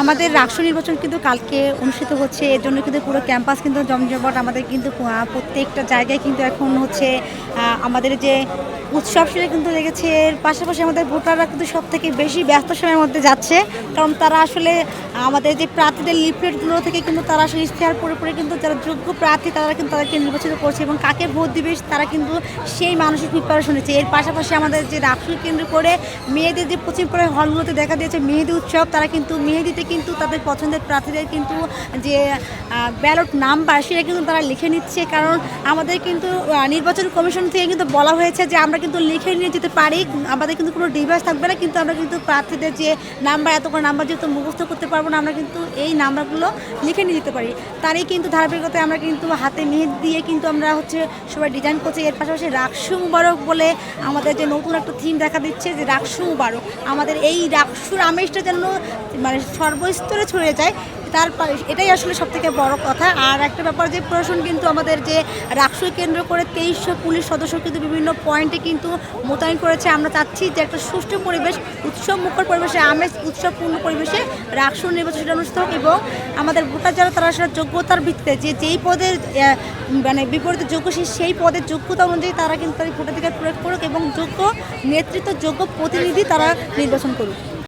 আমাদের রাষ্ট্র নির্বাচন কিন্তু কালকে অনুষ্ঠিত হচ্ছে। এর জন্য কিন্তু পুরো ক্যাম্পাস কিন্তু জমজমাট। আমাদের কিন্তু প্রত্যেকটা জায়গায় কিন্তু এখন হচ্ছে আমাদের যে উৎসব সেটা কিন্তু লেগেছে। এর পাশাপাশি আমাদের ভোটাররা কিন্তু সবথেকে বেশি ব্যস্ত সময়ের মধ্যে যাচ্ছে। কারণ তারা আসলে আমাদের যে প্রার্থীদের লিফলেটগুলো থেকে কিন্তু তারা আসলে ইশতেহার পড়ে কিন্তু যারা যোগ্য প্রার্থী তারা কিন্তু তাদেরকে নির্বাচিত করছে এবং কাকে ভোট দিবে তারা কিন্তু সেই মানসিক প্রিপারেশন নিচ্ছে। এর পাশাপাশি আমাদের যে রাষ্ট্রকে কেন্দ্র করে মেয়েদের যে পশ্চিম করে হলগুলোতে দেখা দিয়েছে মেহেদি উৎসব, তারা কিন্তু মেহেদিতে কিন্তু তাদের পছন্দের প্রার্থীদের কিন্তু যে ব্যালট নাম্বার সেটা কিন্তু তারা লিখে নিচ্ছে। কারণ আমাদের কিন্তু নির্বাচন কমিশন থেকে কিন্তু বলা হয়েছে যে আমরা কিন্তু লিখে নিয়ে যেতে পারি, আমাদের কিন্তু কোনো ডিভাইস থাকবে না, কিন্তু আমরা কিন্তু প্রার্থীদের যে নাম্বার এত করে নাম্বার যেহেতু মুখস্থ করতে পারবো না, আমরা কিন্তু এই নাম্বারগুলো লিখে নিয়ে যেতে পারি। তারই কিন্তু ধারাবাহিকতায় আমরা কিন্তু হাতে মেহেদি দিয়ে কিন্তু আমরা হচ্ছে সবাই ডিজাইন করছি। এর পাশাপাশি রাকসু মুবারক বলে আমাদের যে নতুন একটা থিম দেখা দিচ্ছে যে রাকসু মুবারক, আমাদের এই রাকসুর আমেজটা যেন মানে সর্বস্তরে ছড়িয়ে যায়, এটাই আসলে সবথেকে বড় কথা। আর একটা ব্যাপার যে প্রশাসন কিন্তু আমাদের যে রাকসুকে কেন্দ্র করে 2300 পুলিশ সদস্য কিন্তু বিভিন্ন পয়েন্টে কিন্তু মোতায়েন করেছে। আমরা চাচ্ছি যে একটা সুষ্ঠু পরিবেশ, উৎসব মুখর পরিবেশে, আমেজ উৎসবপূর্ণ পরিবেশে রাকসুর নির্বাচন সেটা অনুষ্ঠিত হোক এবং আমাদের ভোটার যারা তারা আসলে যোগ্যতার ভিত্তিতে যেই পদে মানে বিপরীতে যোগ্য সেই পদের যোগ্যতা অনুযায়ী তারা কিন্তু তাদের ভোটাধিকার প্রয়োগ করুক এবং যোগ্য নেতৃত্ব, যোগ্য প্রতিনিধি তারা নির্বাচন করুক।